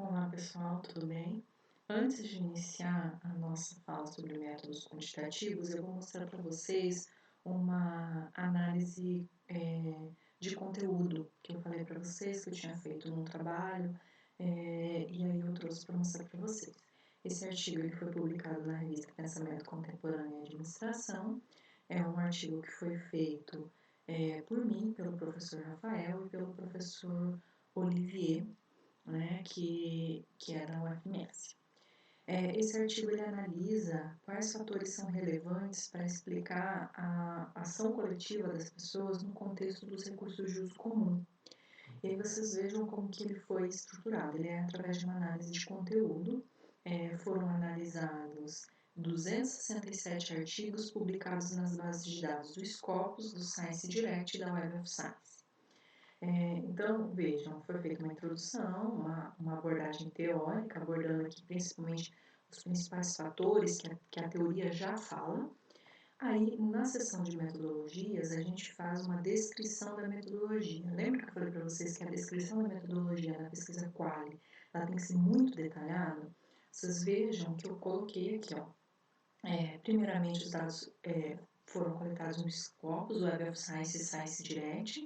Olá pessoal, tudo bem? Antes de iniciar a nossa fala sobre métodos quantitativos, eu vou mostrar para vocês uma análise de conteúdo que eu falei para vocês que eu tinha feito num trabalho e aí eu trouxe para mostrar para vocês. Esse artigo ele foi publicado na revista Pensamento Contemporâneo e Administração. É um artigo que foi feito por mim, pelo professor Rafael e pelo professor Olivier, né, que é da UFMS. Esse artigo ele analisa quais fatores são relevantes para explicar a ação coletiva das pessoas no contexto dos recursos de uso comum. E aí vocês vejam como que ele foi estruturado. Ele é através de uma análise de conteúdo. Foram analisados 267 artigos publicados nas bases de dados do Scopus, do Science Direct e da Web of Science. Então, vejam, foi feita uma introdução, uma abordagem teórica, abordando aqui principalmente os principais fatores que a teoria já fala. Aí, na seção de metodologias, a gente faz uma descrição da metodologia. Lembra que eu falei para vocês que a descrição da metodologia na pesquisa Quali, ela tem que ser muito detalhada? Vocês vejam que eu coloquei aqui, ó. Primeiramente, os dados foram coletados no Scopus, Web of Science e Science Direct,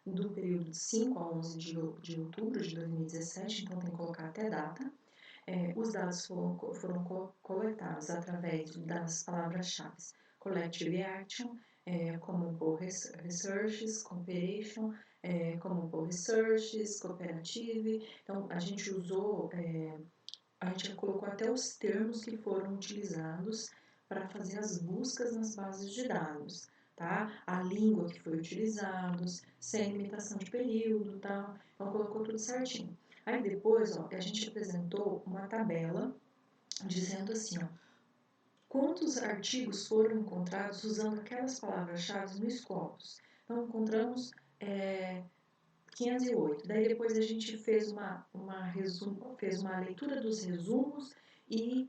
do período de 5 a 11 de outubro de 2017, então tem que colocar até data. Os dados foram coletados através das palavras-chave Collective Action, Common Pool Researches, Cooperation, Common Pool Researches, Cooperative. Então, a gente colocou até os termos que foram utilizados para fazer as buscas nas bases de dados, tá? A língua que foi utilizada, sem limitação de período, tá? Então colocou tudo certinho. Aí depois, ó, a gente apresentou uma tabela dizendo assim, ó, quantos artigos foram encontrados usando aquelas palavras-chave no Scopus. Então encontramos 508. Daí depois a gente fez fez uma leitura dos resumos e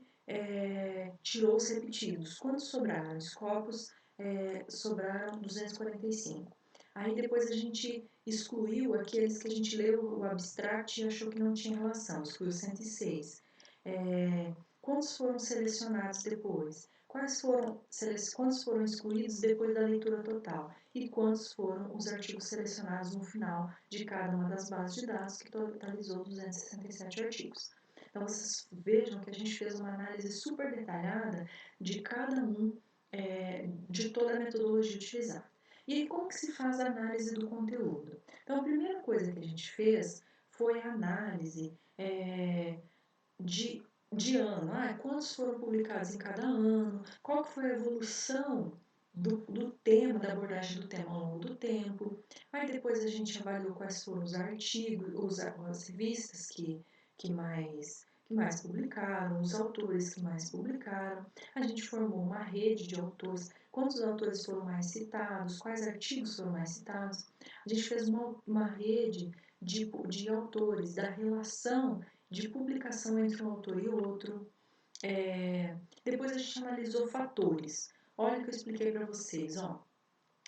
tirou os repetidos. Quantos sobraram? Scopus sobraram 245. Aí depois a gente excluiu aqueles que a gente leu o abstract e achou que não tinha relação, excluiu 106. Quantos foram selecionados depois? Quantos foram excluídos depois da leitura total? E quantos foram os artigos selecionados no final de cada uma das bases de dados, que totalizou 267 artigos. Então, vocês vejam que a gente fez uma análise super detalhada de cada um, de toda a metodologia utilizada. E aí, como que se faz a análise do conteúdo? Então, a primeira coisa que a gente fez foi a análise de ano. Quantos foram publicados em cada ano? Qual foi a evolução do tema, da abordagem do tema ao longo do tempo? Aí depois a gente avaliou quais foram os artigos, as revistas que mais publicaram, os autores que mais publicaram. A gente formou uma rede de autores, quantos autores foram mais citados, quais artigos foram mais citados. A gente fez uma rede de autores, da relação de publicação entre um autor e outro. Depois a gente analisou fatores. Olha o que eu expliquei para vocês. Ó.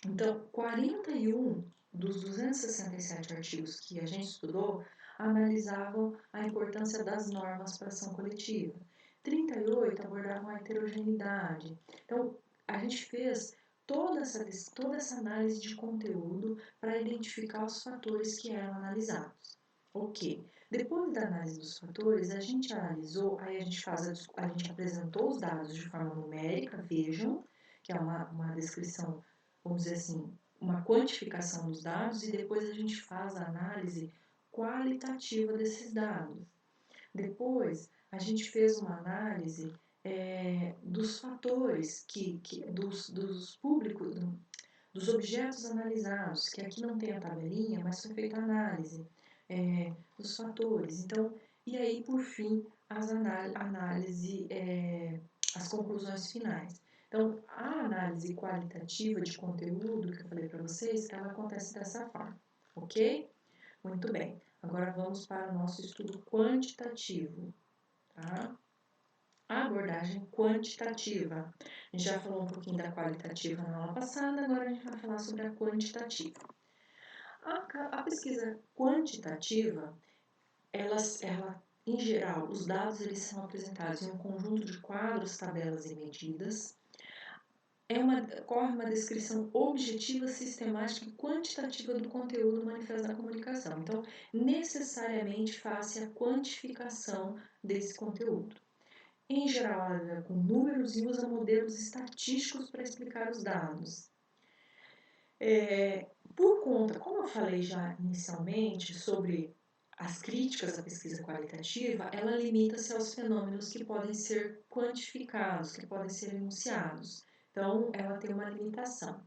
Então, 41 dos 267 artigos que a gente estudou analisavam a importância das normas para a ação coletiva. 38 abordavam a heterogeneidade. Então, a gente fez toda essa análise de conteúdo para identificar os fatores que eram analisados. Ok. Depois da análise dos fatores, a gente analisou, aí a gente apresentou os dados de forma numérica, vejam, que é uma descrição, vamos dizer assim, uma quantificação dos dados, e depois a gente faz a análise qualitativa desses dados. Depois, a gente fez uma análise dos fatores, dos públicos, dos objetos analisados, que aqui não tem a tabelinha, mas foi feita a análise dos fatores. Então, e aí, por fim, as conclusões finais. Então, a análise qualitativa de conteúdo, que eu falei para vocês, ela acontece dessa forma, ok? Muito bem. Agora vamos para o nosso estudo quantitativo, tá? A abordagem quantitativa. A gente já falou um pouquinho da qualitativa na aula passada, agora a gente vai falar sobre a quantitativa. A pesquisa quantitativa, em geral, os dados eles são apresentados em um conjunto de quadros, tabelas e medidas. Corre uma descrição objetiva, sistemática e quantitativa do conteúdo manifesto na comunicação. Então, necessariamente faz-se a quantificação desse conteúdo. Em geral, ela lida com números e usa modelos estatísticos para explicar os dados. Por conta, como eu falei já inicialmente sobre as críticas à pesquisa qualitativa, ela limita-se aos fenômenos que podem ser quantificados, que podem ser enunciados. Então, ela tem uma limitação.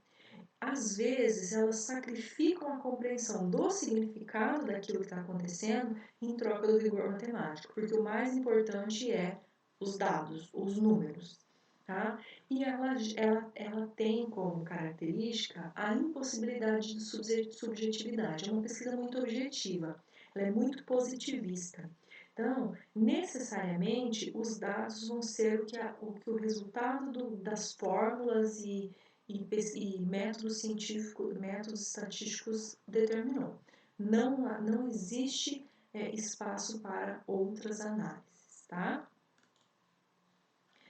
Às vezes, elas sacrificam a compreensão do significado daquilo que está acontecendo em troca do rigor matemático, porque o mais importante é os dados, os números. Tá? E ela tem como característica a impossibilidade de subjetividade. É uma pesquisa muito objetiva, ela é muito positivista. Então, necessariamente, os dados vão ser o que o resultado das fórmulas e métodos científicos, métodos estatísticos determinou. Não existe espaço para outras análises, tá?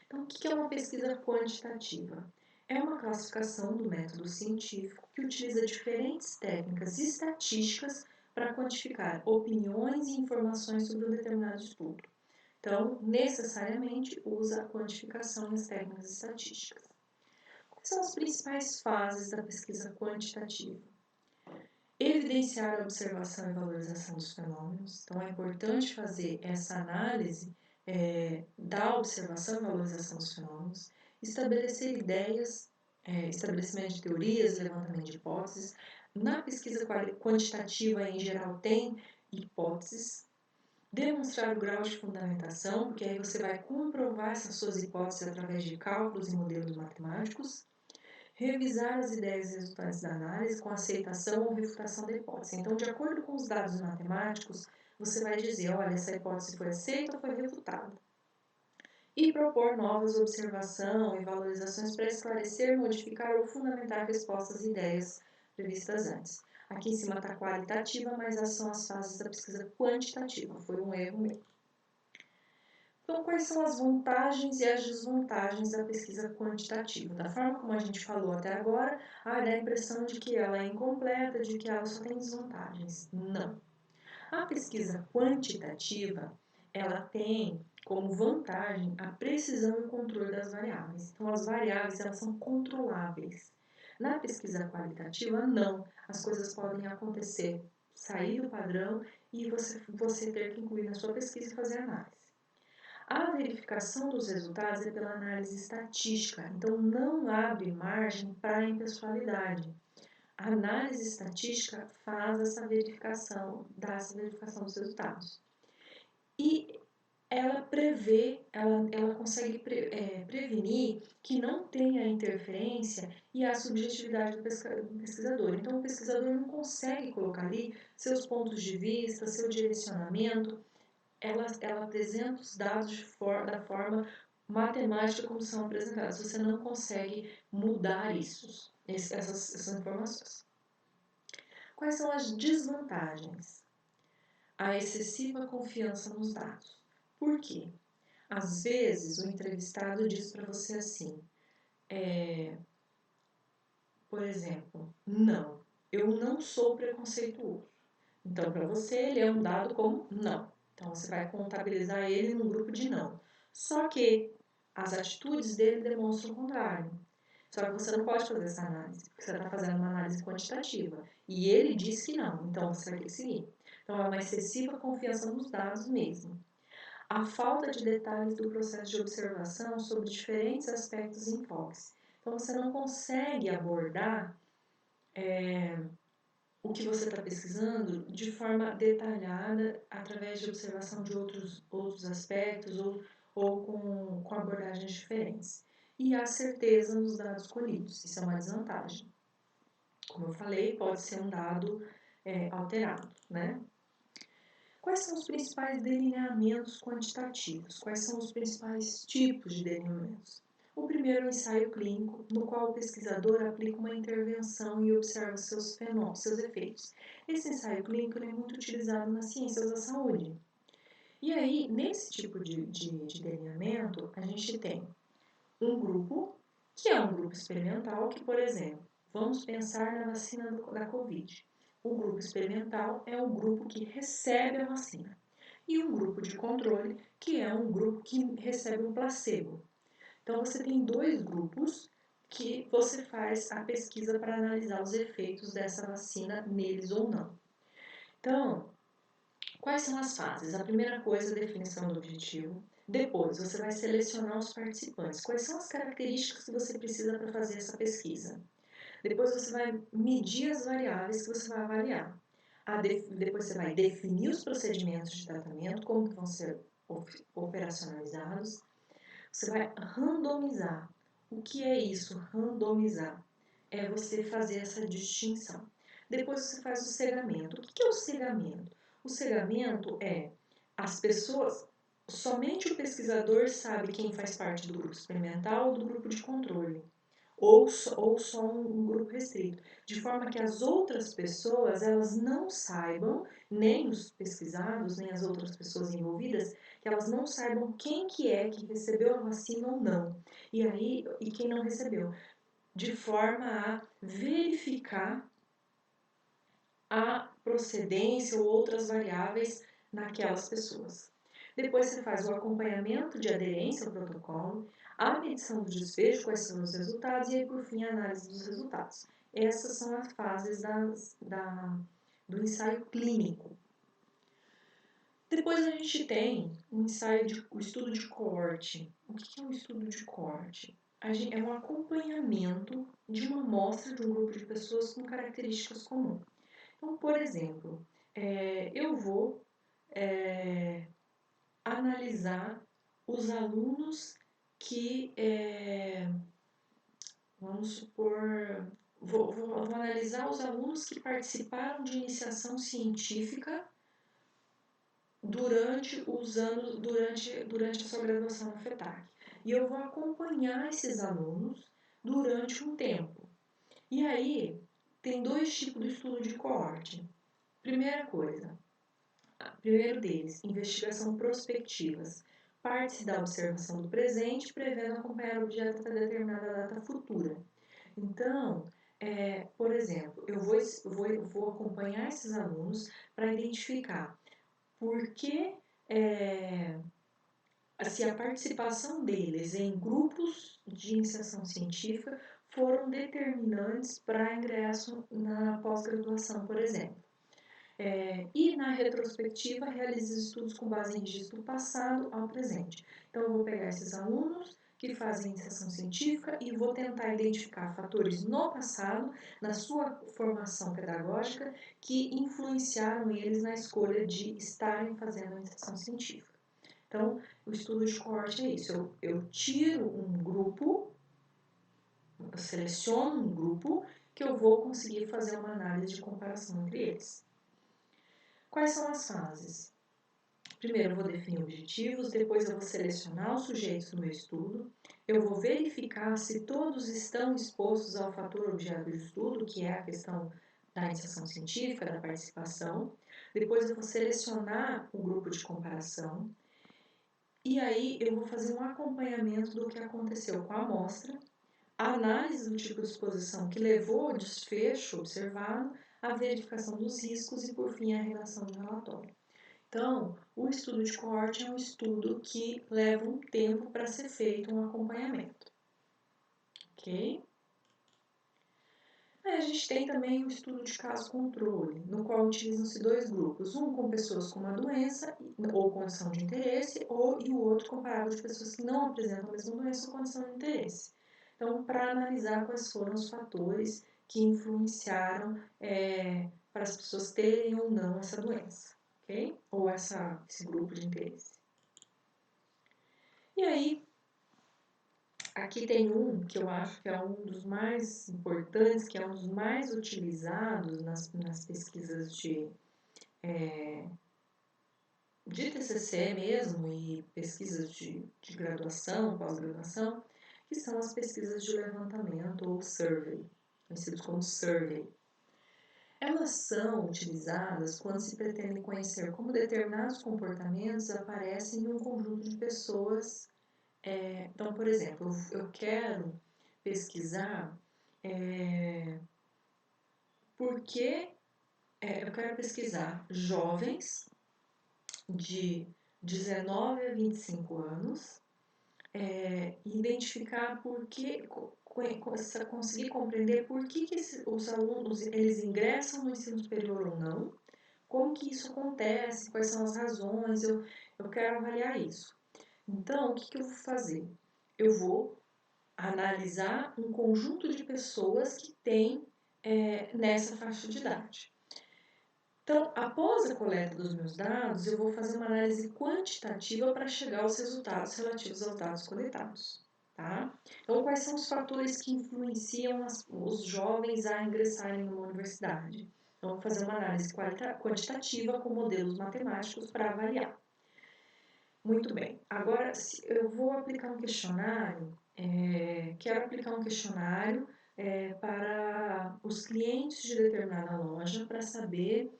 Então, o que é uma pesquisa quantitativa? É uma classificação do método científico que utiliza diferentes técnicas estatísticas para quantificar opiniões e informações sobre um determinado estudo. Então, necessariamente usa a quantificação e as técnicas estatísticas. Quais são as principais fases da pesquisa quantitativa? Evidenciar a observação e valorização dos fenômenos. Então, é importante fazer essa análise da observação e valorização dos fenômenos, estabelecer ideias, estabelecimento de teorias, levantamento de hipóteses. Na pesquisa quantitativa, em geral, tem hipóteses. Demonstrar o grau de fundamentação, porque aí você vai comprovar essas suas hipóteses através de cálculos e modelos matemáticos. Revisar as ideias resultantes da análise com aceitação ou refutação da hipótese. Então, de acordo com os dados matemáticos, você vai dizer, olha, essa hipótese foi aceita ou foi refutada. E propor novas observações e valorizações para esclarecer, modificar ou fundamentar respostas e ideias previstas antes. Aqui em cima está qualitativa, mas essas são as fases da pesquisa quantitativa. Foi um erro meu. Então, quais são as vantagens e as desvantagens da pesquisa quantitativa? Da forma como a gente falou até agora, dá a impressão de que ela é incompleta, de que ela só tem desvantagens. Não. A pesquisa quantitativa, ela tem como vantagem a precisão e o controle das variáveis. Então, as variáveis, elas são controláveis. Na pesquisa qualitativa, não. As coisas podem acontecer, sair do padrão e você ter que incluir na sua pesquisa e fazer análise. A verificação dos resultados é pela análise estatística, então não abre margem para a impessoalidade. A análise estatística faz essa verificação, dá essa verificação dos resultados. E ela ela consegue prevenir que não tenha interferência e a subjetividade do pesquisador. Então, o pesquisador não consegue colocar ali seus pontos de vista, seu direcionamento. Ela apresenta os dados da forma matemática como são apresentados. Você não consegue mudar essas informações. Quais são as desvantagens? A excessiva confiança nos dados. Por quê? Às vezes o entrevistado diz para você assim, por exemplo, não, eu não sou preconceituoso. Então, para você, ele é um dado como não. Então, você vai contabilizar ele num grupo de não. Só que as atitudes dele demonstram o contrário. Só que você não pode fazer essa análise, porque você está fazendo uma análise quantitativa. E ele diz que não, então você vai ter que seguir. Então, é uma excessiva confiança nos dados mesmo. A falta de detalhes do processo de observação sobre diferentes aspectos e enfoques. Então, você não consegue abordar o que você está pesquisando de forma detalhada, através de observação de outros aspectos ou com abordagens diferentes. E a certeza nos dados colhidos, isso é uma desvantagem. Como eu falei, pode ser um dado alterado, né? Quais são os principais delineamentos quantitativos? Quais são os principais tipos de delineamentos? O primeiro é o ensaio clínico, no qual o pesquisador aplica uma intervenção e observa seus efeitos. Esse ensaio clínico é muito utilizado nas ciências da saúde. E aí, nesse tipo de delineamento, a gente tem um grupo, que é um grupo experimental, que, por exemplo, vamos pensar na vacina da Covid. O grupo experimental é o grupo que recebe a vacina. E um grupo de controle, que é um grupo que recebe um placebo. Então, você tem dois grupos que você faz a pesquisa para analisar os efeitos dessa vacina neles ou não. Então, quais são as fases? A primeira coisa é a definição do objetivo. Depois, você vai selecionar os participantes. Quais são as características que você precisa para fazer essa pesquisa? Depois, você vai medir as variáveis que você vai avaliar. Depois, você vai definir os procedimentos de tratamento, como que vão ser operacionalizados. Você vai randomizar. O que é isso, randomizar? É você fazer essa distinção. Depois você faz o cegamento. O que é o cegamento? O cegamento é as pessoas, somente o pesquisador sabe quem faz parte do grupo experimental ou do grupo de controle, ou só um grupo restrito, de forma que as outras pessoas elas não saibam, nem os pesquisados, nem as outras pessoas envolvidas, que elas não saibam quem que é que recebeu a vacina ou não, e quem não recebeu, de forma a verificar a procedência ou outras variáveis naquelas pessoas. Depois você faz o acompanhamento de aderência ao protocolo, a medição do desfecho, quais são os resultados, e aí, por fim, a análise dos resultados. Essas são as fases do ensaio clínico. Depois a gente tem o estudo de coorte. O que é um estudo de coorte? É um acompanhamento de uma amostra de um grupo de pessoas com características comuns. Então, por exemplo, eu vou analisar os alunos que, vamos supor, vou analisar os alunos que participaram de iniciação científica durante a sua graduação na FETAC. E eu vou acompanhar esses alunos durante um tempo. E aí, tem dois tipos de estudo de coorte. Primeiro deles, investigação prospectivas. Parte-se da observação do presente, prevendo acompanhar o objeto até determinada data futura. Então, por exemplo, eu vou acompanhar esses alunos para identificar por que, se a participação deles em grupos de iniciação científica foram determinantes para ingresso na pós-graduação, por exemplo. E na retrospectiva, realiza estudos com base em registro do passado ao presente. Então, eu vou pegar esses alunos que fazem iniciação científica e vou tentar identificar fatores no passado, na sua formação pedagógica, que influenciaram eles na escolha de estarem fazendo a iniciação científica. Então, o estudo de coorte é isso. Eu tiro um grupo, eu seleciono um grupo que eu vou conseguir fazer uma análise de comparação entre eles. Quais são as fases? Primeiro eu vou definir objetivos, depois eu vou selecionar os sujeitos do meu estudo, eu vou verificar se todos estão expostos ao fator objeto de estudo, que é a questão da iniciação científica, da participação. Depois eu vou selecionar o grupo de comparação, e aí eu vou fazer um acompanhamento do que aconteceu com a amostra, a análise do tipo de exposição que levou ao desfecho observado, a verificação dos riscos e, por fim, a redação do relatório. Então, o estudo de coorte é um estudo que leva um tempo para ser feito um acompanhamento. Ok? Aí a gente tem também o estudo de caso controle, no qual utilizam-se dois grupos, um com pessoas com uma doença ou condição de interesse, e o outro comparado de pessoas que não apresentam a mesma doença ou condição de interesse. Então, para analisar quais foram os fatores que influenciaram para as pessoas terem ou não essa doença, ok? Ou esse grupo de interesse. E aí, aqui tem um que eu acho que é um dos mais importantes, que é um dos mais utilizados nas pesquisas de TCC mesmo e pesquisas de graduação, pós-graduação, que são as pesquisas de levantamento ou survey, conhecidos como survey. Elas são utilizadas quando se pretende conhecer como determinados comportamentos aparecem em um conjunto de pessoas. Então, por exemplo, eu quero pesquisar por que eu quero pesquisar jovens de 19 a 25 anos, identificar por que, conseguir compreender por que os alunos eles ingressam no ensino superior ou não, como que isso acontece, quais são as razões, eu quero avaliar isso. Então, o que eu vou fazer? Eu vou analisar um conjunto de pessoas que tem nessa faixa de idade. Então, após a coleta dos meus dados, eu vou fazer uma análise quantitativa para chegar aos resultados relativos aos dados coletados. Tá? Então, quais são os fatores que influenciam os jovens a ingressarem numa universidade? Então, vou fazer uma análise quantitativa com modelos matemáticos para avaliar. Muito bem. Agora, eu vou aplicar um questionário, quero aplicar um questionário para os clientes de determinada loja para saber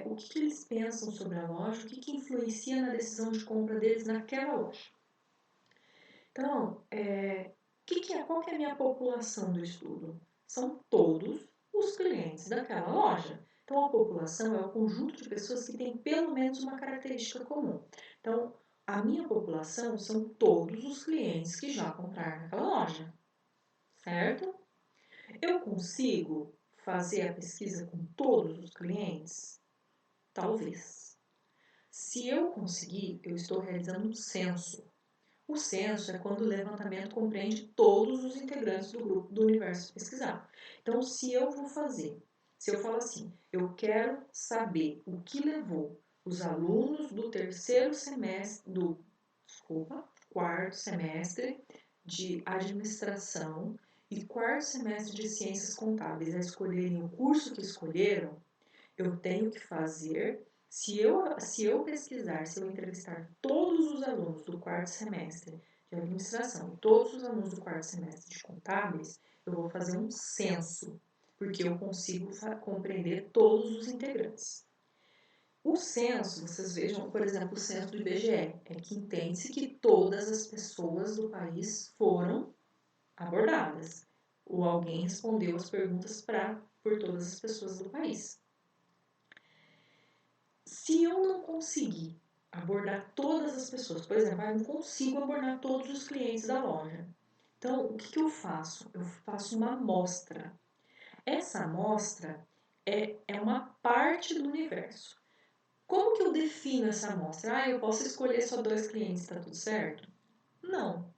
o que eles pensam sobre a loja, o que influencia na decisão de compra deles naquela loja. Então, qual que é a minha população do estudo? São todos os clientes daquela loja. Então, a população é o conjunto de pessoas que tem pelo menos uma característica comum. Então, a minha população são todos os clientes que já compraram naquela loja, certo? Eu consigo fazer a pesquisa com todos os clientes? Talvez. Se eu conseguir, eu estou realizando um censo. O censo é quando o levantamento compreende todos os integrantes do grupo do universo pesquisado. Então, se eu falo assim, eu quero saber o que levou os alunos do quarto semestre de administração e quarto semestre de ciências contábeis a escolherem o curso que escolheram, eu tenho que fazer, se eu pesquisar, se eu entrevistar todos os alunos do quarto semestre de administração e todos os alunos do quarto semestre de contábeis, eu vou fazer um censo, porque eu consigo compreender todos os integrantes. O censo, vocês vejam, por exemplo, o censo do IBGE, é que entende-se que todas as pessoas do país foram abordadas, ou alguém respondeu as perguntas por todas as pessoas do país. Se eu não conseguir abordar todas as pessoas, por exemplo, eu não consigo abordar todos os clientes da loja. Então, o que eu faço? Eu faço uma amostra. Essa amostra é uma parte do universo. Como que eu defino essa amostra? Eu posso escolher só 2 clientes, está tudo certo? Não.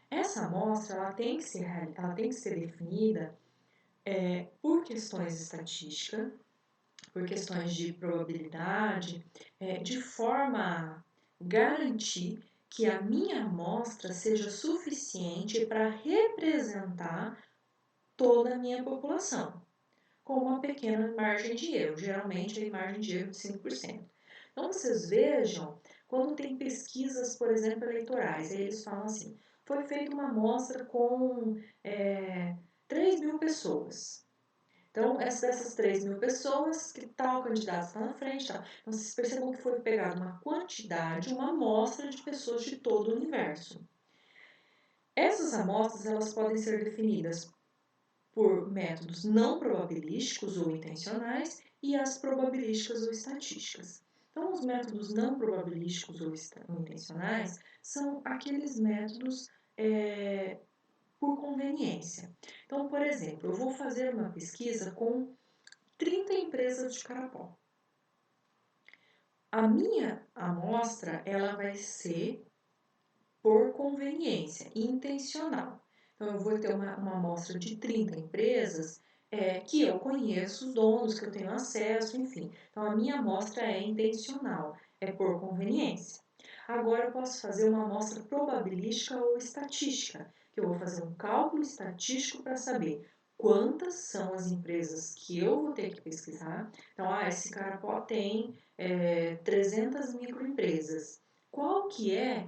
Essa amostra ela tem que ser definida por questões estatísticas, por questões de probabilidade, de forma a garantir que a minha amostra seja suficiente para representar toda a minha população, com uma pequena margem de erro, geralmente a margem de erro de 5%. Então, vocês vejam, quando tem pesquisas, por exemplo, eleitorais, aí eles falam assim, foi feita uma amostra com 3.000 pessoas. Então, dessas 3.000 pessoas, que tal candidato está na frente, tal. Então, vocês percebam que foi pegada uma quantidade, uma amostra de pessoas de todo o universo. Essas amostras, elas podem ser definidas por métodos não probabilísticos ou intencionais e as probabilísticas ou estatísticas. Então, os métodos não probabilísticos ou intencionais são aqueles métodos por conveniência. Então, por exemplo, eu vou fazer uma pesquisa com 30 empresas de carapó. A minha amostra ela vai ser por conveniência, intencional. Então, eu vou ter uma amostra de 30 empresas que eu conheço os donos, que eu tenho acesso, enfim. Então, a minha amostra é intencional, é por conveniência. Agora, eu posso fazer uma amostra probabilística ou estatística, que eu vou fazer um cálculo estatístico para saber quantas são as empresas que eu vou ter que pesquisar. Então, esse carapó tem 300 microempresas. Qual que é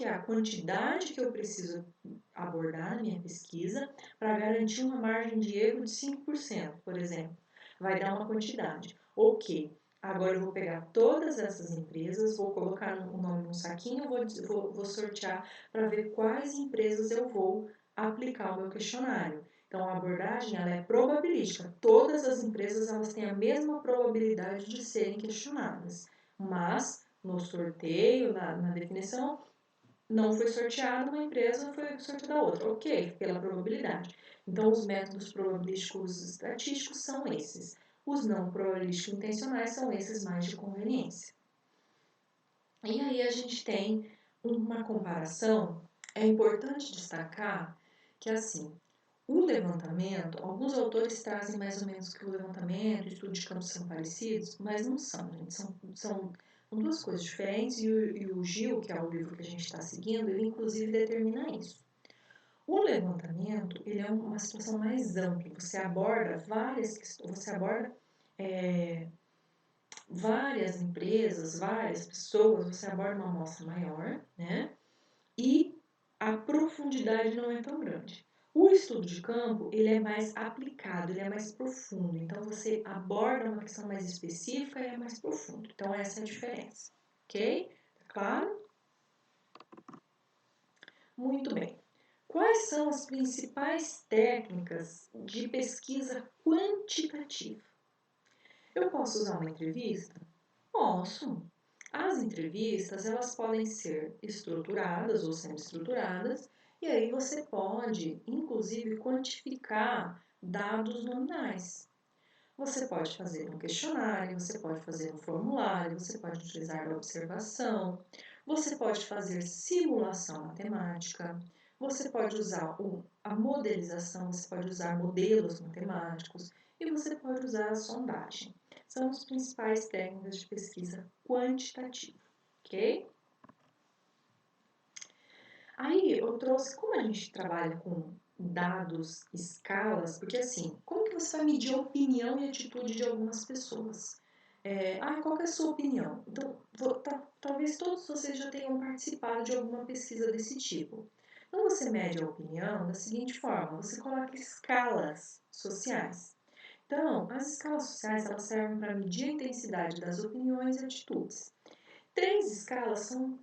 a quantidade que eu preciso abordar na minha pesquisa para garantir uma margem de erro de 5%, por exemplo. Vai dar uma quantidade. Ok, agora eu vou pegar todas essas empresas, vou colocar o nome num saquinho, vou sortear para ver quais empresas eu vou aplicar o meu questionário. Então, a abordagem ela é probabilística. Todas as empresas elas têm a mesma probabilidade de serem questionadas, mas no sorteio, na definição, não foi sorteada uma empresa, foi sorteada outra. Ok, pela probabilidade. Então, os métodos probabilísticos estatísticos são esses. Os não probabilísticos intencionais são esses mais de conveniência. E aí a gente tem uma comparação. É importante destacar que, assim, o levantamento, alguns autores trazem mais ou menos que o levantamento e o estudo de campo são parecidos, mas não são, gente. São duas coisas diferentes e o Gil, que é o livro que a gente está seguindo, ele inclusive determina isso. O levantamento, ele é uma situação mais ampla. Você aborda várias questões, você aborda várias empresas, várias pessoas, você aborda uma amostra maior, né? E a profundidade não é tão grande. O estudo de campo, ele é mais aplicado, ele é mais profundo. Então, você aborda uma questão mais específica e é mais profundo. Então, essa é a diferença. Ok? Tá claro? Muito bem. Quais são as principais técnicas de pesquisa quantitativa? Eu posso usar uma entrevista? Posso. As entrevistas, elas podem ser estruturadas ou semi-estruturadas, e aí você pode, inclusive, quantificar dados nominais. Você pode fazer um questionário, você pode fazer um formulário, você pode utilizar a observação, você pode fazer simulação matemática, você pode usar a modelização, você pode usar modelos matemáticos e você pode usar a sondagem. São as principais técnicas de pesquisa quantitativa, ok? Aí eu trouxe, como a gente trabalha com dados, escalas, porque assim, como que você vai medir a opinião e a atitude de algumas pessoas? Qual que é a sua opinião? Então, talvez todos vocês já tenham participado de alguma pesquisa desse tipo. Então, você mede a opinião da seguinte forma, você coloca escalas sociais. Então, as escalas sociais elas servem para medir a intensidade das opiniões e atitudes. Três escalas são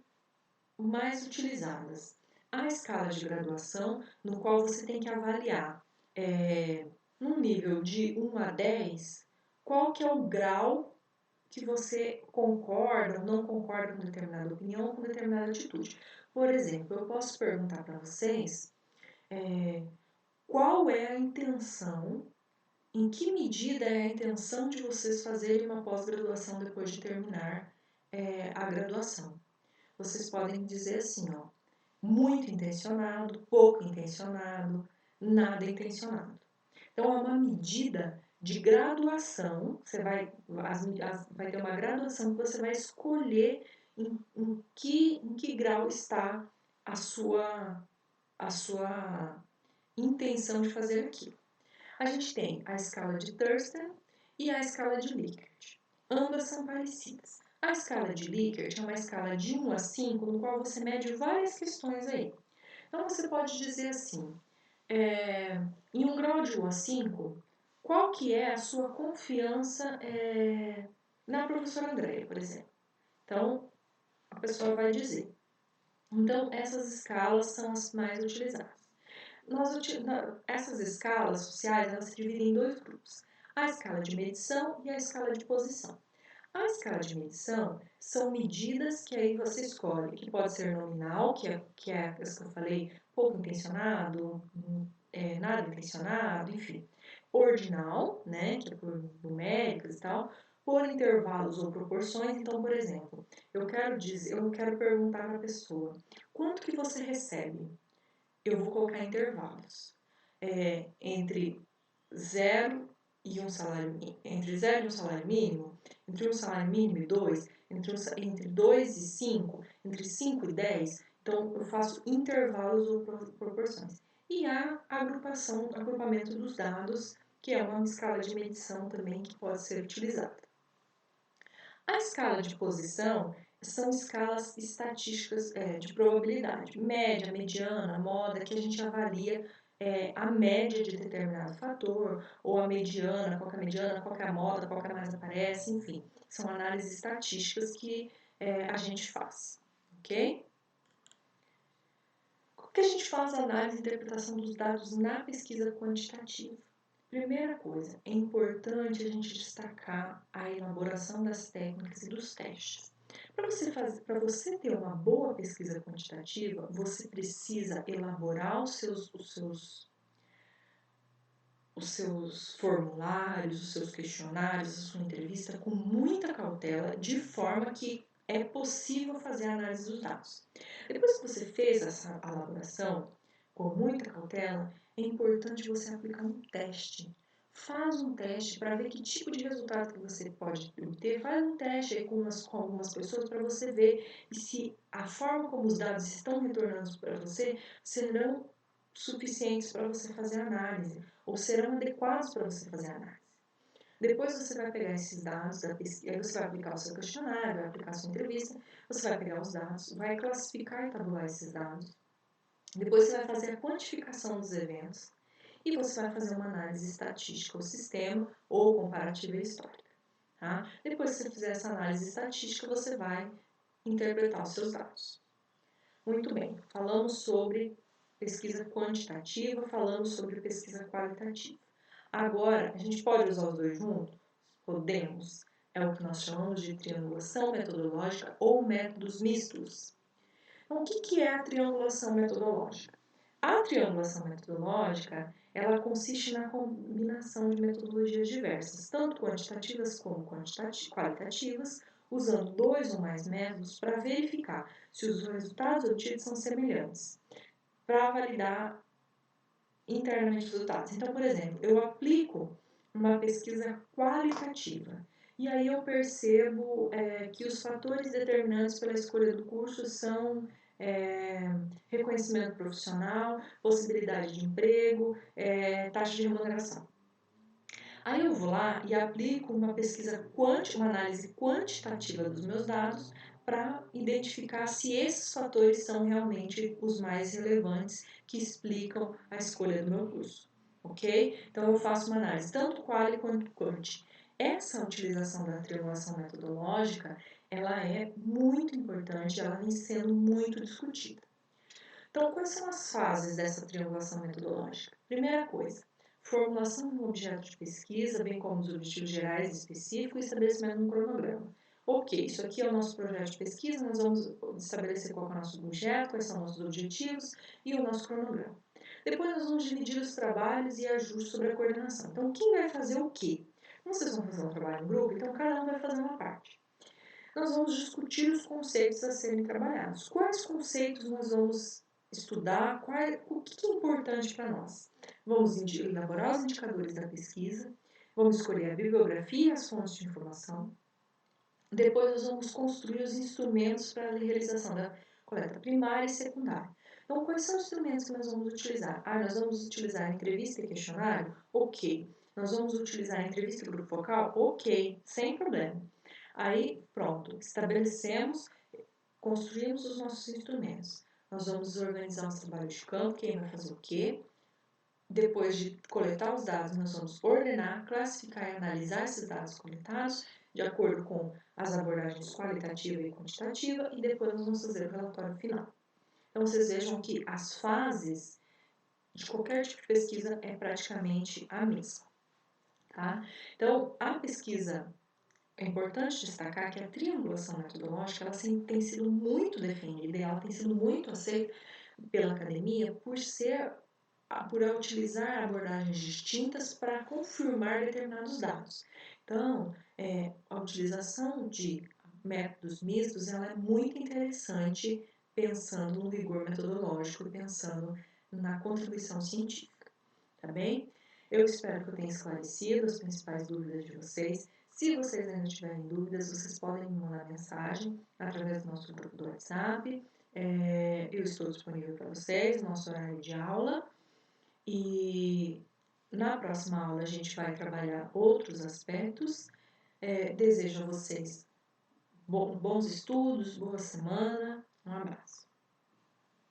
mais utilizadas. A escala de graduação, no qual você tem que avaliar, num nível de 1 a 10, qual que é o grau que você concorda ou não concorda com determinada opinião ou com determinada atitude. Por exemplo, eu posso perguntar para vocês qual é a intenção, em que medida é a intenção de vocês fazerem uma pós-graduação depois de terminar a graduação. Vocês podem dizer assim, ó, muito intencionado, pouco intencionado, nada intencionado. Então, é uma medida de graduação, você vai ter uma graduação que você vai escolher em que grau está a sua intenção de fazer aquilo. A gente tem a escala de Thurston e a escala de Likert. Ambas são parecidas. A escala de Likert é uma escala de 1 a 5, no qual você mede várias questões aí. Então, você pode dizer assim, em um grau de 1 a 5, qual que é a sua confiança na professora Andréia, por exemplo? Então, a pessoa vai dizer. Então, essas escalas são as mais utilizadas. Essas escalas sociais elas se dividem em dois grupos, a escala de medição e a escala de posição. A escala de medição são medidas que aí você escolhe, que pode ser nominal, que é as que eu falei, pouco intencionado, nada intencionado, enfim. Ordinal, né, que é por numéricas e tal, por intervalos ou proporções. Então, por exemplo, eu quero perguntar para a pessoa, quanto que você recebe? Eu vou colocar intervalos entre 0 e um salário entre 0 e um salário mínimo, entre um salário mínimo e 2, entre 2 e 5, entre 5 e 10. Então, eu faço intervalos ou proporções. E a agrupamento dos dados, que é uma escala de medição também que pode ser utilizada. A escala de posição são escalas estatísticas de probabilidade, média, mediana, moda, que a gente avalia a média de determinado fator, ou a mediana, qual que é a moda, qual que é a mais aparece, enfim. São análises estatísticas que a gente faz, ok? Como que a gente faz a análise e interpretação dos dados na pesquisa quantitativa? Primeira coisa, é importante a gente destacar a elaboração das técnicas e dos testes. Para você ter uma boa pesquisa quantitativa, você precisa elaborar os seus formulários, os seus questionários, a sua entrevista com muita cautela, de forma que é possível fazer a análise dos dados. Depois que você fez essa elaboração com muita cautela, é importante você aplicar um teste. Faz um teste para ver que tipo de resultado que você pode obter. Faz um teste aí com algumas pessoas para você ver se a forma como os dados estão retornando para você serão suficientes para você fazer a análise ou serão adequados para você fazer a análise. Depois você vai pegar esses dados da pesquisa, aí você vai aplicar o seu questionário, vai aplicar a sua entrevista, você vai pegar os dados, vai classificar e tabular esses dados. Depois você vai fazer a quantificação dos eventos e você vai fazer uma análise estatística ao sistema ou comparativa e histórica. Tá? Depois que você fizer essa análise estatística, você vai interpretar os seus dados. Muito bem, falamos sobre pesquisa quantitativa, falamos sobre pesquisa qualitativa. Agora, a gente pode usar os dois juntos? Podemos. É o que nós chamamos de triangulação metodológica ou métodos mistos. Então, o que é a triangulação metodológica? A triangulação metodológica, ela consiste na combinação de metodologias diversas, tanto quantitativas como qualitativas, usando dois ou mais métodos para verificar se os resultados obtidos são semelhantes, para validar internamente os resultados. Então, por exemplo, eu aplico uma pesquisa qualitativa e aí eu percebo que os fatores determinantes pela escolha do curso são reconhecimento profissional, possibilidade de emprego, taxa de remuneração. Aí eu vou lá e aplico uma uma análise quantitativa dos meus dados para identificar se esses fatores são realmente os mais relevantes que explicam a escolha do meu curso, ok? Então eu faço uma análise tanto quali quanto quanti. Essa utilização da triangulação metodológica, ela é muito importante, ela vem sendo muito discutida. Então, quais são as fases dessa triangulação metodológica? Primeira coisa, formulação do objeto de pesquisa, bem como os objetivos gerais e específicos e estabelecimento de um cronograma. Ok, isso aqui é o nosso projeto de pesquisa, nós vamos estabelecer qual é o nosso objeto, quais são os nossos objetivos e o nosso cronograma. Depois nós vamos dividir os trabalhos e ajustes sobre a coordenação. Então, quem vai fazer o quê? Como vocês vão fazer um trabalho em grupo, então cada um vai fazer uma parte. Nós vamos discutir os conceitos a serem trabalhados. Quais conceitos nós vamos estudar? O que é importante para nós? Vamos elaborar os indicadores da pesquisa, vamos escolher a bibliografia e as fontes de informação. Depois nós vamos construir os instrumentos para a realização da coleta primária e secundária. Então, quais são os instrumentos que nós vamos utilizar? Nós vamos utilizar entrevista e questionário? Ok. Nós vamos utilizar entrevista e grupo focal? Ok, sem problema. Aí, pronto, estabelecemos, construímos os nossos instrumentos. Nós vamos organizar os trabalhos de campo, quem vai fazer o quê. Depois de coletar os dados, nós vamos ordenar, classificar e analisar esses dados coletados de acordo com as abordagens qualitativa e quantitativa e depois nós vamos fazer o relatório final. Então, vocês vejam que as fases de qualquer tipo de pesquisa é praticamente a mesma. Tá? Então, a pesquisa, é importante destacar que a triangulação metodológica ela tem sido muito defendida e ela tem sido muito aceita pela academia por utilizar abordagens distintas para confirmar determinados dados. Então, a utilização de métodos mistos ela é muito interessante pensando no rigor metodológico e pensando na contribuição científica, tá bem? Eu espero que eu tenha esclarecido as principais dúvidas de vocês. Se vocês ainda tiverem dúvidas, vocês podem me mandar mensagem através do nosso grupo do WhatsApp. Eu estou disponível para vocês, nosso horário de aula. E na próxima aula a gente vai trabalhar outros aspectos. Desejo a vocês bons estudos, boa semana. Um abraço.